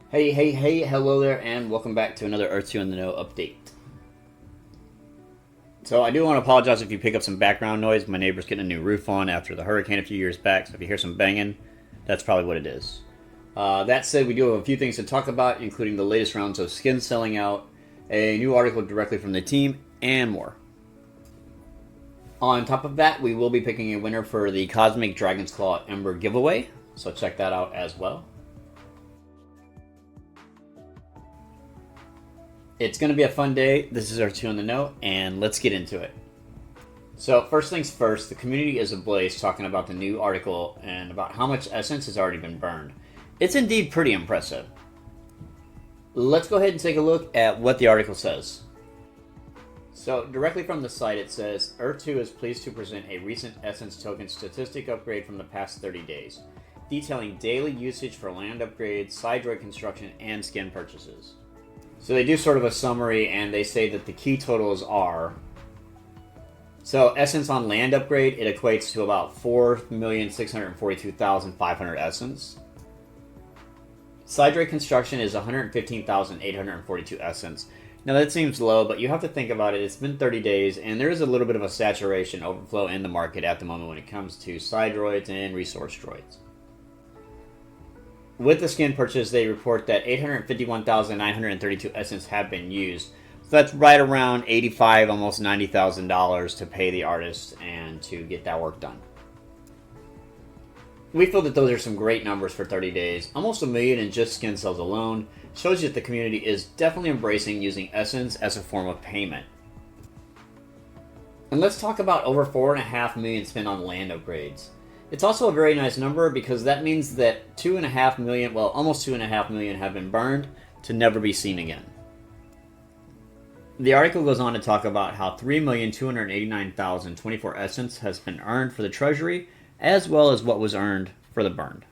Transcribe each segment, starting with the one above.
Hey, hello there, and welcome back to another Earth2 In The Know update. So I do want to apologize if you pick up some background noise. My neighbor's getting a new roof on after the hurricane a few years back, so if you hear some banging, that's probably what it is. That said, we do have a few things to talk about, including the latest rounds of skins selling out, a new article directly from the team, and more. On top of that, we will be picking a winner for the Cosmic Dragon's Claw Ember giveaway, so check that out as well. It's going to be a fun day. This is Earth2 In The Know, and let's get into it. So first things first, the community is ablaze talking about the new article and about how much essence has already been burned. It's indeed pretty impressive. Let's go ahead and take a look at what the article says. So directly from the site it says, Earth2 is pleased to present a recent essence token statistic upgrade from the past 30 days, detailing daily usage for land upgrades, side droid construction, and skin purchases. So they do sort of a summary, and they say that the key totals are... So essence on land upgrade, it equates to about 4,642,500 essence. Side droid construction is 115,842 essence. Now that seems low, but you have to think about it. It's been 30 days, and there is a little bit of a saturation overflow in the market at the moment when it comes to side droids and resource droids. With the skin purchase, they report that 851,932 essence have been used. So that's right around $85,000, almost $90,000 to pay the artist and to get that work done. We feel that those are some great numbers for 30 days. Almost $1 million in just skin sales alone shows you that the community is definitely embracing using essence as a form of payment. And let's talk about over $4.5 million spent on land upgrades. It's also a very nice number because that means that $2.5 million, well, almost $2.5 million have been burned to never be seen again. The article goes on to talk about how 3,289,024 essence has been earned for the treasury, as well as what was earned for the burned.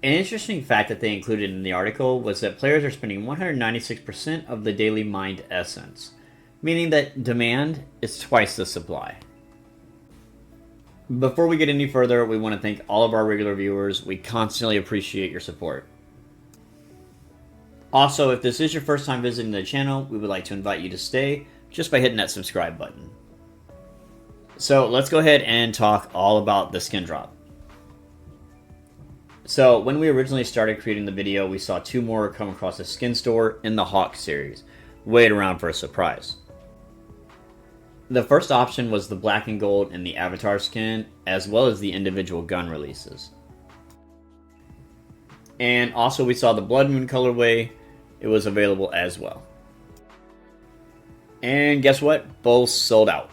An interesting fact that they included in the article was that players are spending 196% of the daily mined essence, meaning that demand is twice the supply. Before we get any further, we want to thank all of our regular viewers. We constantly appreciate your support. Also, if this is your first time visiting the channel, we would like to invite you to stay just by hitting that subscribe button. So let's go ahead and talk all about the skin drop. So when we originally started creating the video, we saw two more come across the skin store in the Hawk series. Wait around for a surprise. The first option was the black and gold and the avatar skin, as well as the individual gun releases. And also we saw the Blood Moon colorway. It was available as well. And guess what? Both sold out.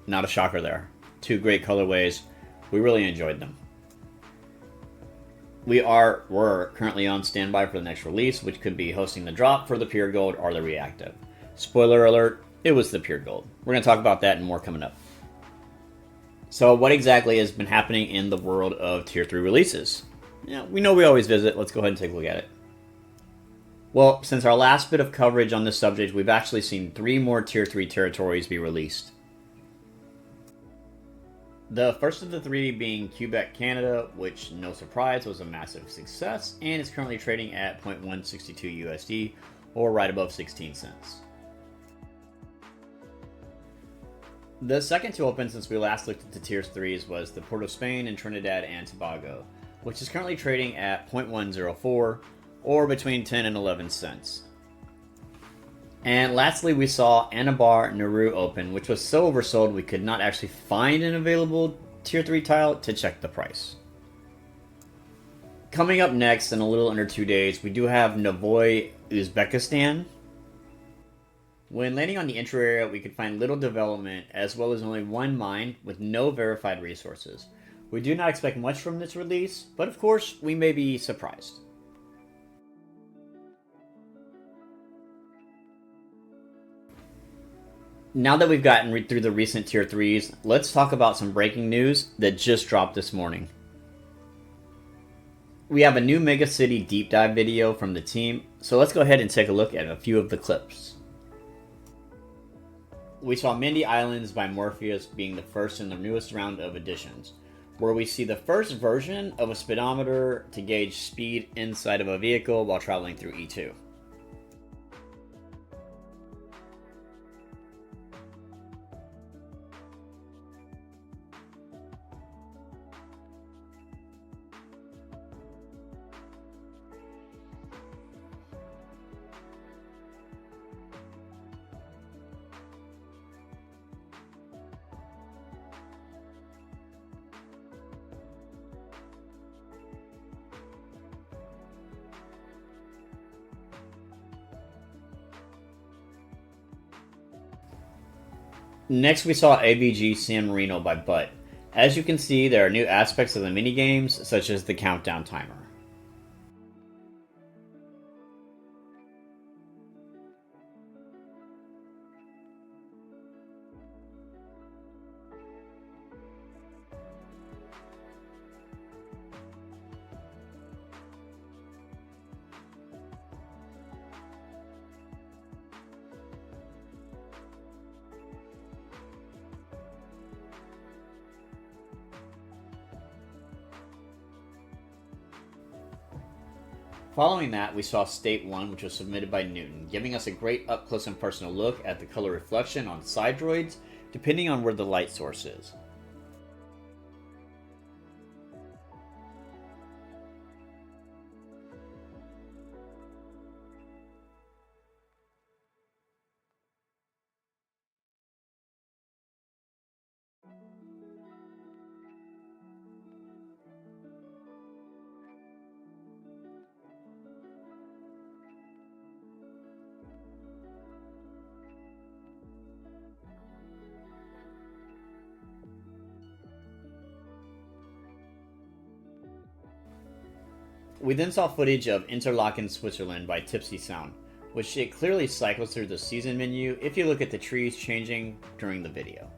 Not a shocker there. Two great colorways. We really enjoyed them. We're currently on standby for the next release, which could be hosting the drop for the pure gold or the reactive. Spoiler alert. It was the pure gold. We're going to talk about that and more coming up. So what exactly has been happening in the world of Tier 3 releases? Yeah, we know we always visit. Let's go ahead and take a look at it. Well, since our last bit of coverage on this subject, we've actually seen 3 more Tier 3 territories be released. The first of the 3 being Quebec, Canada, which, no surprise, was a massive success and is currently trading at 0.162 USD, or right above 16 cents. The second to open since we last looked at the Tier 3s was the Port of Spain and Trinidad and Tobago, which is currently trading at 0.104, or between 10 and 11 cents. And lastly, we saw Anabar Nauru open, which was so oversold we could not actually find an available Tier 3 tile to check the price. Coming up next in a little under 2 days, we do have Navoy, Uzbekistan. When landing on the intro area, we could find little development, as well as only one mine with no verified resources. We do not expect much from this release, but of course, we may be surprised. Now that we've gotten through the recent Tier 3s, let's talk about some breaking news that just dropped this morning. We have a new Megacity deep dive video from the team, so let's go ahead and take a look at a few of the clips. We saw Mindy Islands by Morpheus being the first in the newest round of additions. where we see the first version of a speedometer to gauge speed inside of a vehicle while traveling through E2. Next, we saw AVG San Marino by Butt. As you can see, there are new aspects of the minigames, such as the countdown timer. Following that, we saw State 1, which was submitted by Newton, giving us a great up-close and personal look at the color reflection on side droids, depending on where the light source is. We then saw footage of Interlaken, Switzerland by Tipsy Sound, which it clearly cycles through the season menu if you look at the trees changing during the video.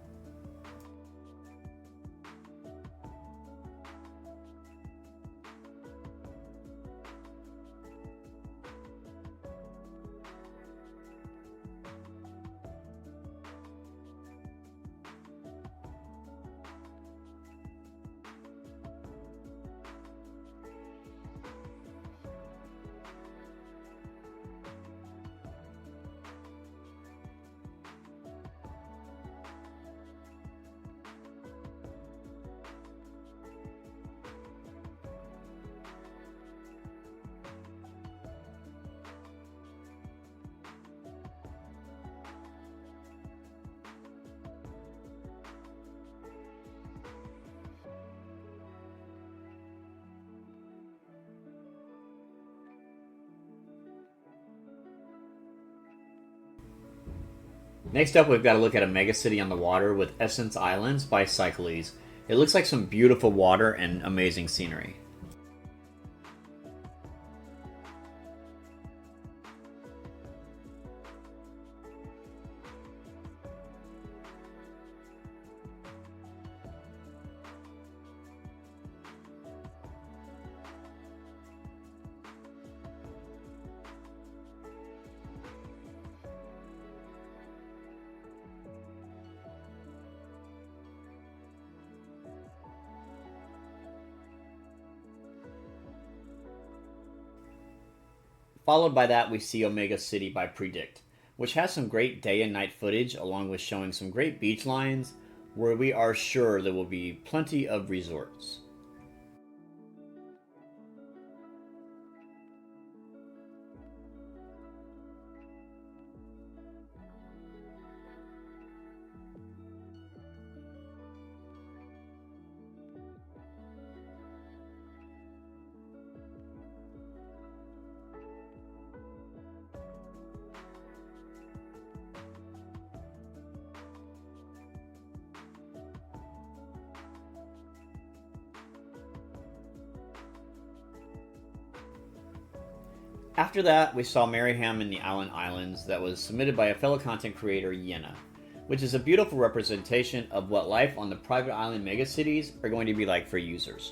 Next up, we've got to look at a megacity on the water with Essence Islands by Cycles. It looks like some beautiful water and amazing scenery. Followed by that, we see Omega City by Predict, which has some great day and night footage along with showing some great beach lines where we are sure there will be plenty of resorts. After that, we saw Maryham in the Allen Islands that was submitted by a fellow content creator, Yenna, which is a beautiful representation of what life on the private island megacities are going to be like for users.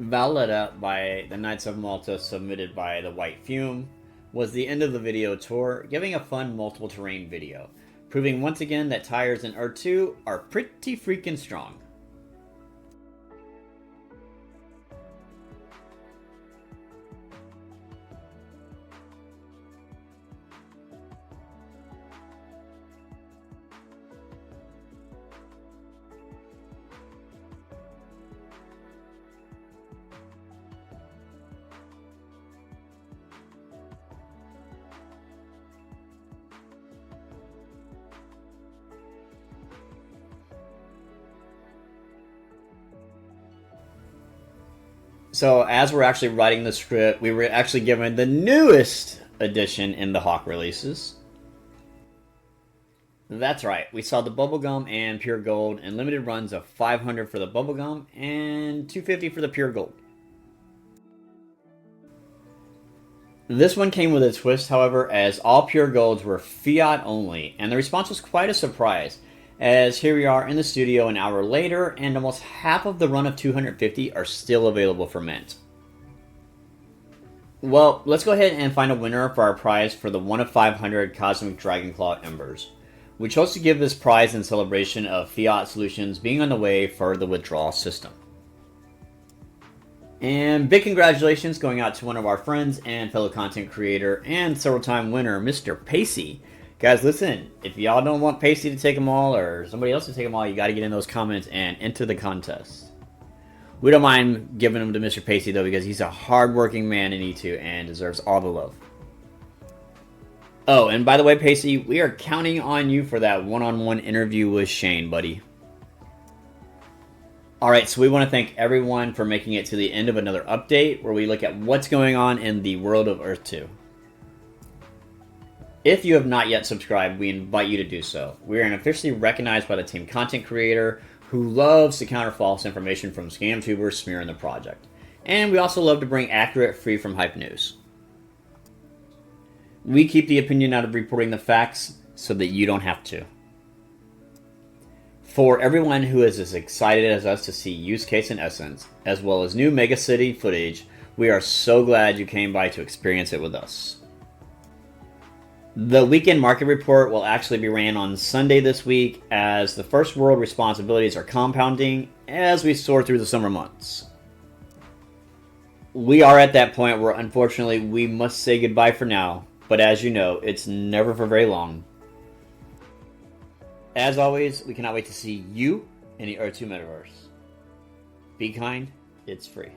Valletta by the Knights of Malta, submitted by the White Fume, was the end of the video tour, giving a fun multiple terrain video, proving once again that tires in Earth2 are pretty freaking strong. So as we're actually writing the script, we were actually given the newest addition in the Hawk releases. That's right, we saw the Bubblegum and Pure Gold in limited runs of 500 for the Bubblegum and 250 for the Pure Gold. This one came with a twist, however, as all Pure Golds were fiat only, and the response was quite a surprise, as here we are in the studio an hour later, and almost half of the run of 250 are still available for mint. Well, let's go ahead and find a winner for our prize for the 1 of 500 Cosmic Dragonclaw Embers. We chose to give this prize in celebration of Fiat Solutions being on the way for the withdrawal system. And big congratulations going out to one of our friends and fellow content creator and several-time winner, Mr. Pacey. Guys, listen, if y'all don't want Pacey to take them all or somebody else to take them all, you got to get in those comments and enter the contest. We don't mind giving them to Mr. Pacey, though, because he's a hard-working man in E2 and deserves all the love. Oh, and by the way, Pacey, we are counting on you for that one-on-one interview with Shane, buddy. Alright, so we want to thank everyone for making it to the end of another update where we look at what's going on in the world of Earth2. If you have not yet subscribed, we invite you to do so. We are officially recognized by the team content creator who loves to counter false information from scam tubers smearing the project. And we also love to bring accurate, free from hype news. We keep the opinion out of reporting the facts so that you don't have to. For everyone who is as excited as us to see use case and essence, as well as new Megacity footage, we are so glad you came by to experience it with us. The weekend market report will actually be ran on Sunday this week, as the first world responsibilities are compounding as we soar through the summer months. We are at that point where unfortunately we must say goodbye for now, but as you know, it's never for very long. As always, we cannot wait to see you in the Earth2 Metaverse. Be kind, it's free.